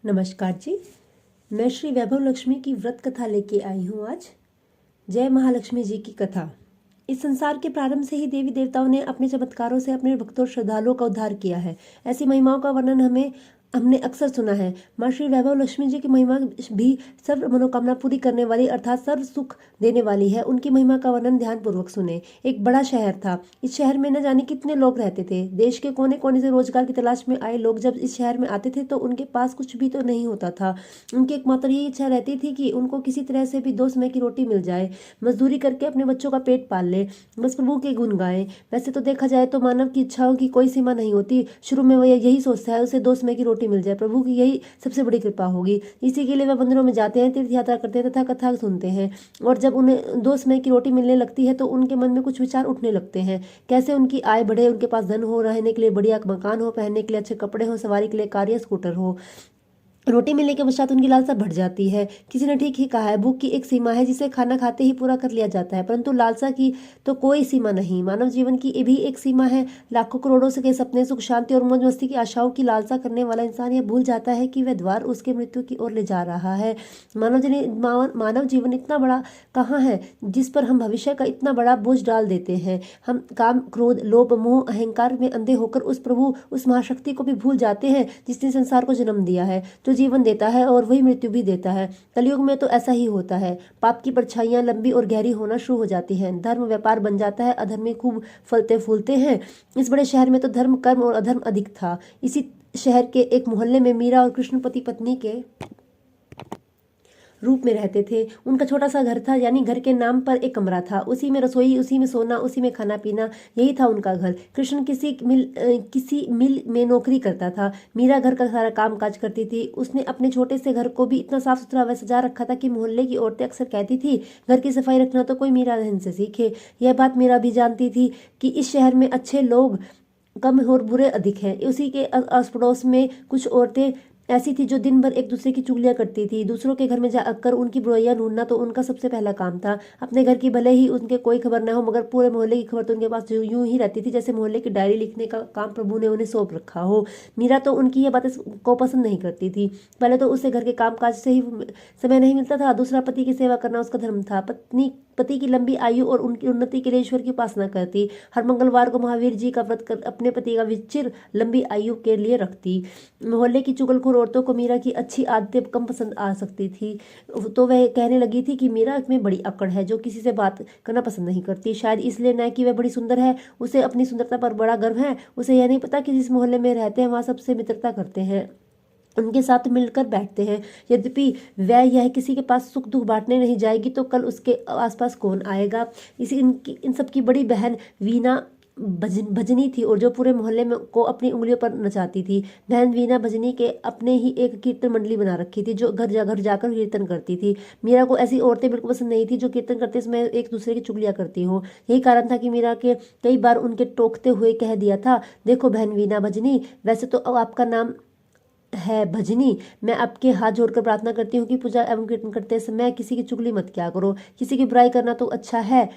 नमस्कार जी। मैं श्री वैभव लक्ष्मी की व्रत कथा लेके आई हूँ आज। जय महालक्ष्मी जी की कथा। इस संसार के प्रारंभ से ही देवी देवताओं ने अपने चमत्कारों से अपने भक्तों और श्रद्धालुओं का उद्धार किया है। ऐसी महिमाओं का वर्णन हमने अक्सर सुना है। माँ श्री वैभव लक्ष्मी जी की महिमा भी सर्व मनोकामना पूरी करने वाली अर्थात सर्व सुख देने वाली है। उनकी महिमा का वर्णन ध्यानपूर्वक सुने। एक बड़ा शहर था। इस शहर में न जाने कितने लोग रहते थे। देश के कोने कोने से रोजगार की तलाश में आए लोग जब इस शहर में आते थे तो उनके पास कुछ भी तो नहीं होता था। उनकी एकमात्र यही इच्छा रहती थी कि उनको किसी तरह से भी 2 समय की रोटी मिल जाए, मजदूरी करके अपने बच्चों का पेट पाल ले, बस प्रभु के गुण गाए। वैसे तो देखा जाए तो मानव की इच्छाओं की कोई सीमा नहीं होती। शुरू में वह यही सोचता है उसे 2 समय की रोटी मिल जाए, प्रभु की यही सबसे बड़ी कृपा होगी। इसी के लिए वह मंदिरों में जाते हैं, तीर्थ यात्रा करते हैं तथा कथा सुनते हैं। और जब उन्हें 2 समय की रोटी मिलने लगती है तो उनके मन में कुछ विचार उठने लगते हैं। कैसे उनकी आय बढ़े, उनके पास धन हो, रहने के लिए बढ़िया मकान हो, पहनने के लिए अच्छे कपड़े हो, सवारी के लिए कार या स्कूटर हो। रोटी मिलने के पश्चात उनकी लालसा बढ़ जाती है। किसी ने ठीक ही कहा है, भूख की एक सीमा है जिसे खाना खाते ही पूरा कर लिया जाता है, परंतु लालसा की तो कोई सीमा नहीं। मानव जीवन की भी एक सीमा है। लाखों करोड़ों से के सपने, सुख शांति और मौज मस्ती की आशाओं की लालसा करने वाला इंसान यह भूल जाता है कि वह द्वार उसके मृत्यु की ओर ले जा रहा है। मानव जीवन इतना बड़ा कहाँ है जिस पर हम भविष्य का इतना बड़ा बोझ डाल देते हैं। हम काम, क्रोध, लोभ, मोह, अहंकार में अंधे होकर उस प्रभु, उस महाशक्ति को भी भूल जाते हैं जिसने संसार को जन्म दिया है, जो जीवन देता है और वही मृत्यु भी देता है। कलयुग में तो ऐसा ही होता है। पाप की परछाइयां लंबी और गहरी होना शुरू हो जाती हैं। धर्म व्यापार बन जाता है, अधर्मी खूब फलते फूलते हैं। इस बड़े शहर में तो धर्म, कर्म और अधर्म अधिक था। इसी शहर के एक मोहल्ले में मीरा और कृष्ण पति पत्नी के रूप में रहते थे। उनका छोटा सा घर था, यानी घर के नाम पर एक कमरा था। उसी में रसोई, उसी में सोना, उसी में खाना पीना, यही था उनका घर। कृष्ण किसी मिल में नौकरी करता था। मीरा घर का सारा काम काज करती थी। उसने अपने छोटे से घर को भी इतना साफ सुथरा व सजा रखा था कि मोहल्ले की औरतें अक्सर कहती थी, घर की सफाई रखना तो कोई मीरा बहन से सीखे। यह बात मीरा भी जानती थी कि इस शहर में अच्छे लोग कम और बुरे अधिक हैं। उसी के आस पड़ोस में कुछ औरतें ऐसी थी जो दिन भर एक दूसरे की चुगलियां करती थी। दूसरों के घर में जाकर उनकी बुराइयां ढूंढना तो उनका सबसे पहला काम था। अपने घर की भले ही उनके कोई खबर ना हो, मगर पूरे मोहल्ले की खबर तो उनके पास यूं ही रहती थी जैसे मोहल्ले की डायरी लिखने का काम प्रभु ने उन्हें सौंप रखा हो। मीरा तो उनकी ये बातें को पसंद नहीं करती थी। पहले तो उसे घर के काम काज से ही समय नहीं मिलता था। दूसरा, पति की सेवा करना उसका धर्म था। पति की लंबी आयु और उनकी उन्नति के लिए ईश्वर की उपासना करती। हर मंगलवार को महावीर जी का व्रत कर अपने पति का विचिर लंबी आयु के लिए रखती। मोहल्ले की चुगलखोर औरतों को मीरा की अच्छी आदतें कम पसंद आ सकती थी, तो वह कहने लगी थी कि मीरा में बड़ी अकड़ है, जो किसी से बात करना पसंद नहीं करती। शायद इसलिए न कि वह बड़ी सुंदर है, उसे अपनी सुंदरता पर बड़ा गर्व है। उसे यह नहीं पता कि जिस मोहल्ले में रहते हैं वहाँ सबसे मित्रता करते हैं, उनके साथ मिलकर बैठते हैं। यद्यपि वह यह किसी के पास सुख दुख बांटने नहीं जाएगी तो कल उसके आसपास कौन आएगा। इन सब की बड़ी बहन वीना भजनी थी और जो पूरे मोहल्ले में को अपनी उंगलियों पर नचाती थी। बहन वीना भजनी के अपने ही एक कीर्तन मंडली बना रखी थी जो घर जाकर कीर्तन करती थी। मीरा को ऐसी औरतें बिल्कुल पसंद नहीं थी जो कीर्तन करते समय एक दूसरे की चुगलियां करती हो। यही कारण था कि मीरा के कई बार उनके टोकते हुए कह दिया था, देखो बहन वीना भजनी, वैसे तो आपका नाम है भजनी, मैं आपके हाथ जोड़कर प्रार्थना करती हूँ कि पूजा एवं कीर्तन करते समय किसी की चुगली मत किया करो। किसी की बुराई करना तो अच्छा है,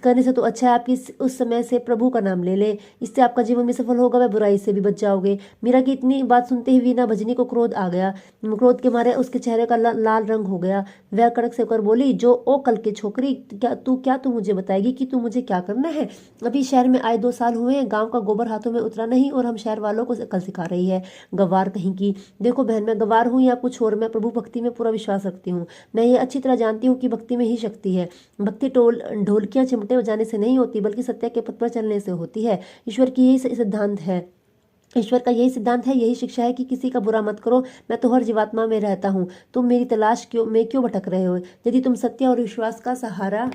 करने से तो अच्छा है आपकी उस समय से प्रभु का नाम ले ले, इससे आपका जीवन में सफल होगा, वह बुराई से भी बच जाओगे। मीरा की इतनी बात सुनते ही वीना भजनी को क्रोध आ गया। क्रोध के मारे उसके चेहरे का लाल रंग हो गया। वह कड़क से होकर बोली, जो ओ कल की छोकरी, क्या तू मुझे बताएगी कि तू मुझे क्या करना है? अभी शहर में आए 2 साल हुए हैं, गाँव का गोबर हाथों में उतरा नहीं और हम शहर वालों को कल सिखा रही है, गवार कहीं की। देखो बहन, मैं गवार हूँ या कुछ और, मैं प्रभु भक्ति में पूरा विश्वास रखती हूँ। मैं ये अच्छी तरह जानती हूँ कि भक्ति में ही शक्ति है। भक्ति ढोलकियां चिमटे बजाने से नहीं होती, बल्कि सत्य के पथ पर चलने से होती है। ईश्वर का यही सिद्धांत है, यही शिक्षा है कि किसी का बुरा मत करो। मैं तो हर जीवात्मा में रहता हूँ, तुम मेरी तलाश क्यों भटक रहे हो? यदि तुम सत्य और विश्वास का सहारा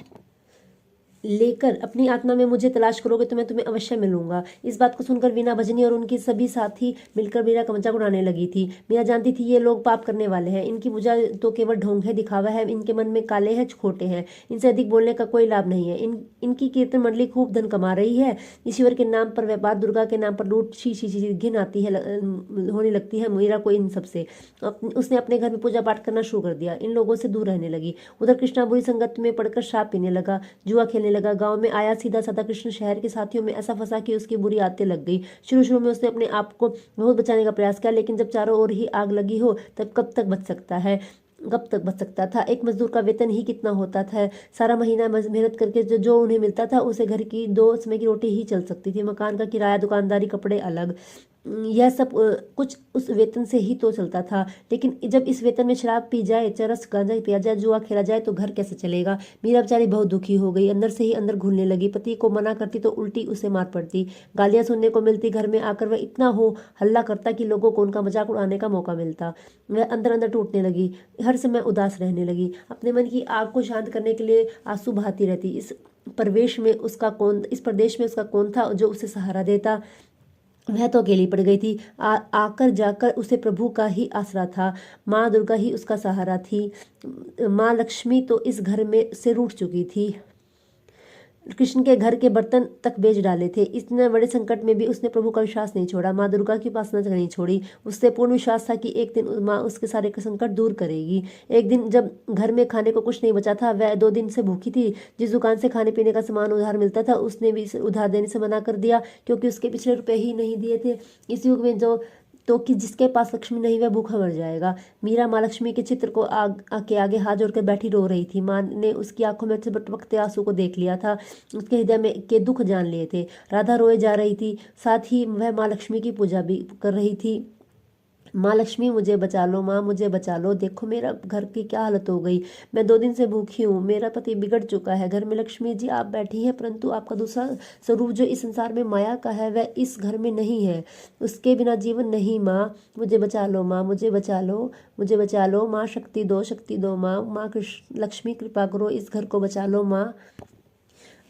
लेकर अपनी आत्मा में मुझे तलाश करोगे तो मैं तुम्हें अवश्य मिलूंगा। इस बात को सुनकर वीना भजनी और उनकी सभी साथी मिलकर मीरा का मजाक उड़ाने लगी थी। मीरा जानती थी ये लोग पाप करने वाले हैं, इनकी पूजा तो केवल ढोंग है, दिखावा है, इनके मन में काले हैं, खोटे हैं, इनसे अधिक बोलने का कोई लाभ नहीं है। इनकी कीर्तन मंडली खूब धन कमा रही है। ईश्वर के नाम पर व्यापार, दुर्गा के नाम पर लूट, शी घिन आती है होने लगती है मीरा को इन सबसे। उसने अपने घर में पूजा पाठ करना शुरू कर दिया, इन लोगों से दूर रहने लगी। उधर कृष्णा बुरी संगत में पड़कर शराब पीने लगा, जुआ खेलने चलने लगा। गांव में आया सीधा साधा कृष्ण शहर के साथियों में ऐसा फंसा कि उसकी बुरी आदतें लग गई। शुरू शुरू में उसने अपने आप को बहुत बचाने का प्रयास किया, लेकिन जब चारों ओर ही आग लगी हो तब कब तक बच सकता है, कब तक बच सकता था। एक मजदूर का वेतन ही कितना होता था। सारा महीना मेहनत करके जो उन्हें मिलता था उसे घर की 2 समय की रोटी ही चल सकती थी। मकान का किराया, दुकानदारी, कपड़े अलग, यह सब कुछ उस वेतन से ही तो चलता था। लेकिन जब इस वेतन में शराब पी जाए, चरस गांजा पिया जाए, जुआ खेला जाए तो घर कैसे चलेगा। मीरा बेचारी बहुत दुखी हो गई, अंदर से ही अंदर घुलने लगी। पति को मना करती तो उल्टी उसे मार पड़ती, गालियां सुनने को मिलती। घर में आकर वह इतना हो हल्ला करता कि लोगों को उनका मजाक उड़ाने का मौका मिलता। वह अंदर अंदर टूटने लगी, हर समय उदास रहने लगी। अपने मन की आग को शांत करने के लिए आंसू बहाती रहती। इस प्रदेश में उसका कौन था जो उसे सहारा देता। वह तो अकेली पड़ गई थी। आकर जाकर उसे प्रभु का ही आसरा था। माँ दुर्गा ही उसका सहारा थी। माँ लक्ष्मी तो इस घर में से रूठ चुकी थी। कृष्ण के घर के बर्तन तक बेच डाले थे। इतने बड़े संकट में भी उसने प्रभु का विश्वास नहीं छोड़ा, माँ दुर्गा की उपासना नहीं छोड़ी। उससे पूर्ण विश्वास था कि एक दिन माँ उसके सारे संकट दूर करेगी। एक दिन जब घर में खाने को कुछ नहीं बचा था, वह 2 दिन से भूखी थी। जिस दुकान से खाने पीने का सामान उधार मिलता था उसने भी उधार देने से मना कर दिया, क्योंकि उसके पिछले रुपए ही नहीं दिए थे। इस युग में कि जिसके पास लक्ष्मी नहीं वह भूखा मर जाएगा। मीरा माँ लक्ष्मी के चित्र को के आगे हाथ जोड़कर बैठी रो रही थी। माँ ने उसकी आंखों में से बटबकते आंसू को देख लिया था, उसके हृदय में के दुख जान लिए थे। राधा रोए जा रही थी, साथ ही वह माँ लक्ष्मी की पूजा भी कर रही थी। माँ लक्ष्मी मुझे बचा लो, माँ मुझे बचा लो, देखो मेरा घर की क्या हालत हो गई। मैं 2 दिन से भूखी हूँ, मेरा पति बिगड़ चुका है। घर में लक्ष्मी जी आप बैठी हैं, परंतु आपका दूसरा स्वरूप जो इस संसार में माया का है वह इस घर में नहीं है। उसके बिना जीवन नहीं। माँ मुझे बचा लो, माँ मुझे बचा लो, मुझे बचा लो। माँ शक्ति दो माँ, माँ लक्ष्मी कृपा करो, इस घर को बचा लो माँ।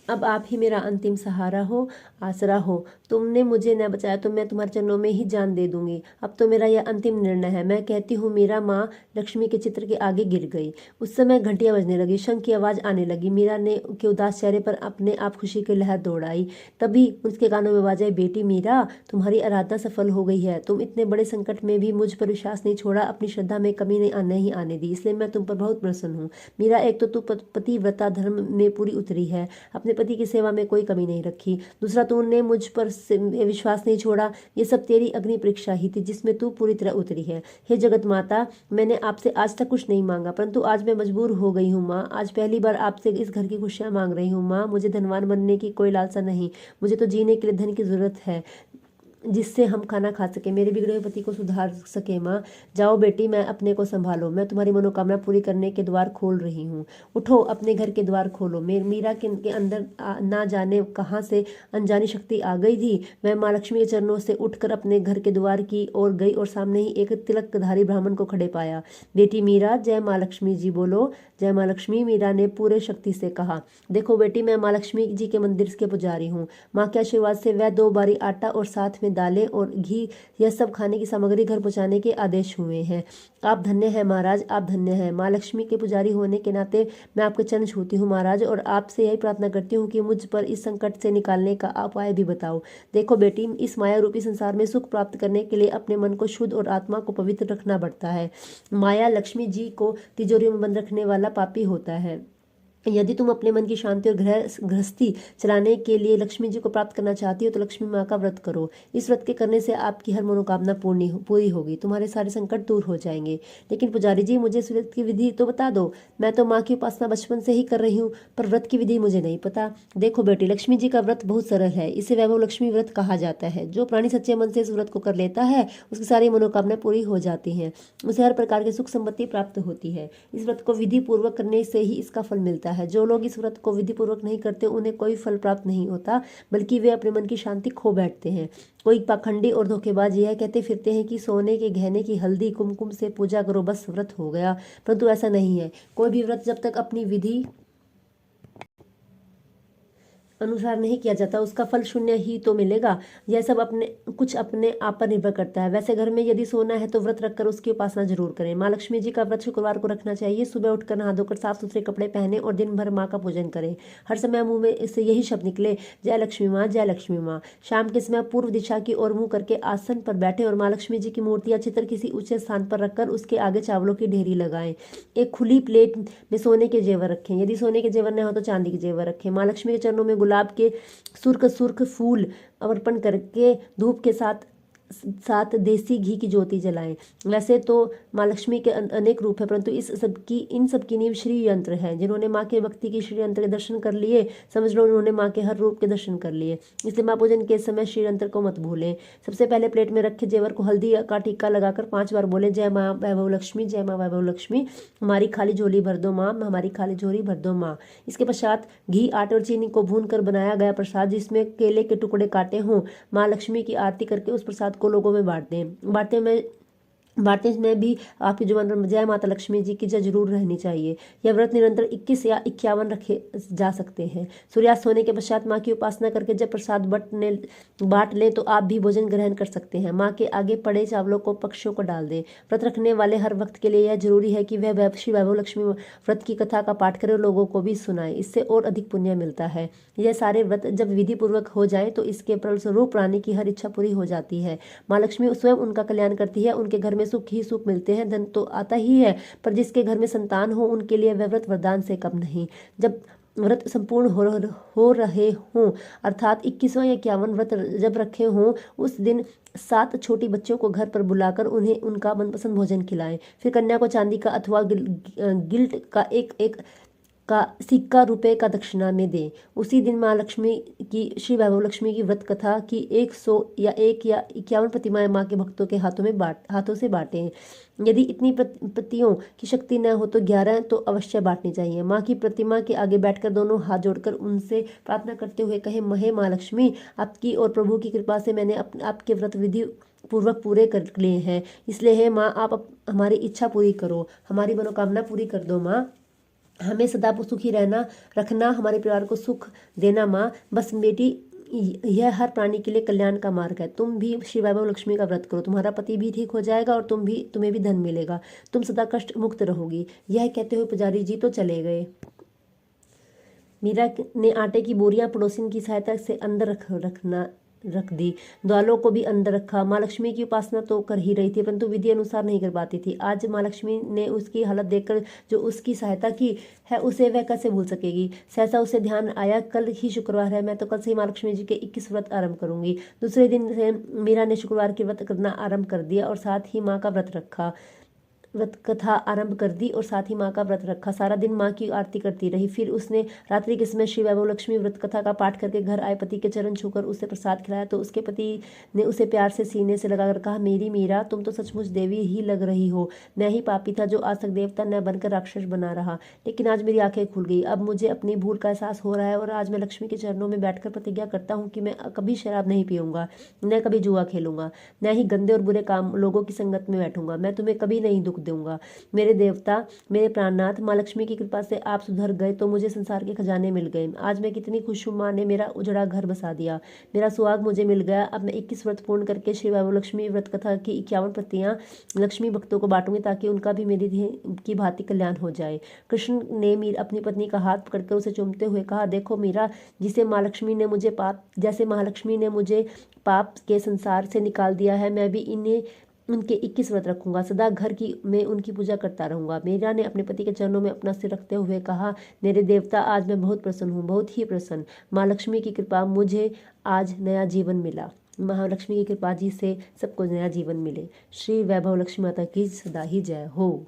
अब आप ही मेरा अंतिम सहारा हो, आसरा हो। तुमने मुझे न बचाया तो मैं तुम्हारे चरणों में ही जान दे दूंगी। अब तो मेरा यह अंतिम निर्णय है। मैं कहती हूँ। मीरा माँ लक्ष्मी के चित्र के आगे गिर गई। उस समय घंटियां बजने लगी, शंख की आवाज आने लगी। मीरा ने के उदास चेहरे पर अपने आप खुशी की लहर दौड़ आई। तभी उसके कानों में आवाज आई, बेटी मीरा, तुम्हारी आराधना सफल हो गई है। तुम इतने बड़े संकट में भी मुझ पर विश्वास नहीं छोड़ा, अपनी श्रद्धा में कमी नहीं आने दी, इसलिए मैं तुम पर बहुत प्रसन्न हूँ। मीरा, एक तो तू पतिव्रता धर्म में पूरी उतरी है, अपने पति की सेवा में कोई कमी नहीं रखी। दूसरा, तूने मुझ पर विश्वास नहीं छोड़ा। ये सब तेरी अग्नि परीक्षा ही थी जिसमें तू पूरी तरह उतरी है। हे जगत माता, मैंने आपसे आज तक कुछ नहीं मांगा, परंतु आज मैं मजबूर हो गई हूँ माँ। आज पहली बार आपसे इस घर की खुशियाँ मांग रही हूँ माँ। मुझे धनवान बनने की कोई लालसा नहीं, मुझे तो जीने के लिए धन की जरूरत है, जिससे हम खाना खा सके, मेरे बिगड़े हुए पति को सुधार सके। माँ जाओ बेटी, मैं अपने को संभालो, मैं तुम्हारी मनोकामना पूरी करने के द्वार खोल रही हूँ। उठो, अपने घर के द्वार खोलो। मीरा के अंदर ना जाने कहाँ से अनजानी शक्ति आ गई थी। वह माँ लक्ष्मी के चरणों से उठकर अपने घर के द्वार की ओर गई और सामने ही एक तिलकधारी ब्राह्मण को खड़े पाया। बेटी मीरा, जय माँ लक्ष्मी जी बोलो, जय माँ लक्ष्मी। मीरा ने पूरे शक्ति से कहा। देखो बेटी, मैं माँ लक्ष्मी जी के मंदिर के पुजारी हूँ। माँ के आशीर्वाद से वह 2 बारी आटा और साथ में दालें और घी, यह सब खाने की सामग्री घर पहुंचाने के आदेश हुए हैं। आप धन्य हैं महाराज, आप धन्य हैं। माँ लक्ष्मी के पुजारी होने के नाते मैं आपके चरण छूती हूँ महाराज, और आपसे यही प्रार्थना करती हूँ कि मुझ पर इस संकट से निकालने का उपाय भी बताओ। देखो बेटी, इस माया रूपी संसार में सुख प्राप्त करने के लिए अपने मन को शुद्ध और आत्मा को पवित्र रखना पड़ता है। माया लक्ष्मी जी को तिजोरी में बंद रखने वाला पापी होता है। यदि तुम अपने मन की शांति और गृहस्थी चलाने के लिए लक्ष्मी जी को प्राप्त करना चाहती हो तो लक्ष्मी माँ का व्रत करो। इस व्रत के करने से आपकी हर मनोकामना पूरी होगी, तुम्हारे सारे संकट दूर हो जाएंगे। लेकिन पुजारी जी, मुझे इस व्रत की विधि तो बता दो। मैं तो माँ की उपासना बचपन से ही कर रही हूँ, पर व्रत की विधि मुझे नहीं पता। देखो बेटी, लक्ष्मी जी का व्रत बहुत सरल है, इसे वैभव लक्ष्मी व्रत कहा जाता है। जो प्राणी सच्चे मन से इस व्रत को कर लेता है उसकी सारी मनोकामनाएं पूरी हो जाती हैं, उसे हर प्रकार की सुख संपत्ति प्राप्त होती है। इस व्रत को विधि पूर्वक करने से ही इसका फल मिलता है। जो लोग इस व्रत को विधि पूर्वक नहीं करते उन्हें कोई फल प्राप्त नहीं होता, बल्कि वे अपने मन की शांति खो बैठते हैं। कोई पाखंडी और धोखेबाज यह कहते फिरते हैं कि सोने के गहने की हल्दी कुमकुम से पूजा करो, बस व्रत हो गया, परंतु ऐसा नहीं है। कोई भी व्रत जब तक अपनी विधि अनुसार नहीं किया जाता उसका फल शून्य ही तो मिलेगा। यह सब अपने आप पर निर्भर करता है। वैसे घर में यदि सोना है तो व्रत रखकर उसकी उपासना जरूर करें। माँ लक्ष्मी जी का व्रत शुक्रवार को रखना चाहिए। सुबह उठकर नहा धोकर साफ सुथरे कपड़े पहने और दिन भर माँ का पूजन करें। हर समय मुंह में इससे यही शब्द निकले, जय लक्ष्मी माँ, जय लक्ष्मी माँ। शाम के समय पूर्व दिशा की ओर मुंह करके आसन पर बैठे और माँ लक्ष्मी जी की मूर्ति या चित्र किसी ऊंचे स्थान पर रखकर उसके आगे चावलों की ढेरी लगाएं। एक खुली प्लेट में सोने के जेवर रखें। यदि सोने के जेवर न हो तो चांदी के जेवर रखें। माँ लक्ष्मी के चरणों में गुलाब के सुर्ख सुर्ख फूल अर्पण करके धूप के साथ साथ देसी घी की ज्योति जलाएं। वैसे तो माँ लक्ष्मी के अनेक रूप है, परंतु इन सब की नींव श्री यंत्र है। जिन्होंने माँ के भक्ति की श्री यंत्र के दर्शन कर लिए, समझ लो उन्होंने माँ के हर रूप के दर्शन कर लिए। इसलिए माँ पूजन के समय श्री यंत्र को मत भूलें। सबसे पहले प्लेट में रखे जेवर को हल्दी का टीका लगाकर 5 बार बोले, जय माँ वैभव लक्ष्मी, जय माँ वैभव लक्ष्मी, हमारी खाली झोली भर दो माँ, हमारी खाली झोली भर दो माँ। इसके पश्चात घी, आटे और चीनी को भून कर बनाया गया प्रसाद, जिसमें केले के टुकड़े काटे हों, माँ लक्ष्मी की आरती करके उस प्रसाद को लोगों में बांटते में भी आपकी जुबान जय माता लक्ष्मी जी की जय जरूर रहनी चाहिए। यह व्रत निरंतर 21 या 51 रखे जा सकते हैं। सूर्यास्त होने के पश्चात माँ की उपासना करके जब प्रसाद बांट लें तो आप भी भोजन ग्रहण कर सकते हैं। माँ के आगे पड़े चावलों को पक्षियों को डाल दें। व्रत रखने वाले हर वक्त के लिए यह जरूरी है कि वह श्री वैभव लक्ष्मी व्रत की कथा का पाठ करे और लोगों को भी सुनाए। इससे और अधिक पुण्य मिलता है। यह सारे व्रत जब विधि पूर्वक हो जाए तो इसके फलस्वरूप रानी की हर इच्छा पूरी हो जाती है। माँ लक्ष्मी स्वयं उनका कल्याण करती है। उनके घर में सुख ही सुख मिलते हैं। धन तो आता ही है, पर जिसके घर में संतान हो उनके लिए वह व्रत वरदान से कम नहीं। जब व्रत संपूर्ण हो रहे हों, अर्थात 21वां या 51 व्रत जब रखे हों, उस दिन 7 छोटी बच्चियों को घर पर बुलाकर उन्हें उनका मनपसंद भोजन खिलाएं। फिर कन्या को चांदी का अथवा गिल्ट का एक का सिक्का रुपए का दक्षिणा में दें। उसी दिन माँ लक्ष्मी की श्री वैभव लक्ष्मी की व्रत कथा की 100 या 51 प्रतिमाएं माँ के भक्तों के हाथों से बांटें। यदि इतनी प्रतियों की शक्ति न हो तो 11 तो अवश्य बांटनी चाहिए। माँ की प्रतिमा के आगे बैठकर दोनों हाथ जोड़कर उनसे प्रार्थना करते हुए कहे, महे माँ लक्ष्मी, आपकी और प्रभु की कृपा से मैंने आपके व्रत विधि पूर्वक पूरे कर लिए हैं। इसलिए है माँ, आप हमारी इच्छा पूरी करो, हमारी मनोकामना पूरी कर दो माँ। हमें सदा सुखी रखना, हमारे परिवार को सुख देना माँ। बस बेटी, यह हर प्राणी के लिए कल्याण का मार्ग है। तुम भी श्री वैभव लक्ष्मी का व्रत करो, तुम्हारा पति भी ठीक हो जाएगा और तुम्हें भी धन मिलेगा, तुम सदा कष्ट मुक्त रहोगी। यह कहते हुए पुजारी जी तो चले गए। मीरा ने आटे की बोरियां पड़ोसिन की सहायता से अंदर रख दी। द्वालों को भी अंदर रखा। माँ लक्ष्मी की उपासना तो कर ही रही थी, परंतु विधि अनुसार नहीं कर पाती थी। आज माँ लक्ष्मी ने उसकी हालत देखकर जो उसकी सहायता की है, उसे वह कैसे भूल सकेगी। सहसा उसे ध्यान आया, कल ही शुक्रवार है, मैं तो कल से ही माँ लक्ष्मी जी के 21 व्रत आरंभ करूंगी। दूसरे दिन से मीरा ने शुक्रवार के व्रत करना आरंभ कर दिया और साथ ही माँ का व्रत कथा आरंभ कर दी और साथ ही माँ का व्रत रखा। सारा दिन माँ की आरती करती रही। फिर उसने रात्रि के समय श्री वैभव लक्ष्मी व्रत कथा का पाठ करके घर आए पति के चरण छूकर उसे प्रसाद खिलाया तो उसके पति ने उसे प्यार से सीने से लगाकर कहा, मेरी मीरा, तुम तो सचमुच देवी ही लग रही हो। मैं ही पापी था जो आज तक देवता न बनकर राक्षस बना रहा, लेकिन आज मेरी आंखें खुल गई। अब मुझे अपनी भूल का एहसास हो रहा है और आज मैं लक्ष्मी के चरणों में बैठकर प्रतिज्ञा करता हूँ कि मैं कभी शराब नहीं पीऊंगा, न कभी जुआ खेलूंगा, न ही गंदे और बुरे काम लोगों की संगत में बैठूंगा। मैं तुम्हें कभी नहीं दुख दूंगा। मेरे देवता, मेरे प्राणनाथ, माँ लक्ष्मी की कृपा से आप सुधर गए तो मुझे संसार के खजाने मिल गए। आज मैं कितनी खुश हूँ। माँ ने मेरा उजड़ा घर बसा दिया, मेरा सुहाग मुझे मिल गया। अब मैं 21 व्रत पूर्ण करके श्री वैभव लक्ष्मी व्रत कथा की 51 प्रतियां लक्ष्मी भक्तों को बांटूंगी ताकि उनका भी मेरी की भांति कल्याण हो जाए। कृष्ण ने अपनी पत्नी का हाथ पकड़कर उसे चूमते हुए कहा, देखो मीरा, जैसे महालक्ष्मी ने मुझे पाप के संसार से निकाल दिया है, मैं भी उनके 21 व्रत रखूंगा। सदा घर की मैं उनकी पूजा करता रहूंगा। मीरा ने अपने पति के चरणों में अपना सिर रखते हुए कहा, मेरे देवता, आज मैं बहुत प्रसन्न हूँ, बहुत ही प्रसन्न। माँ लक्ष्मी की कृपा, मुझे आज नया जीवन मिला। महालक्ष्मी की कृपा जी से सबको नया जीवन मिले। श्री वैभव लक्ष्मी माता की सदा ही जय हो।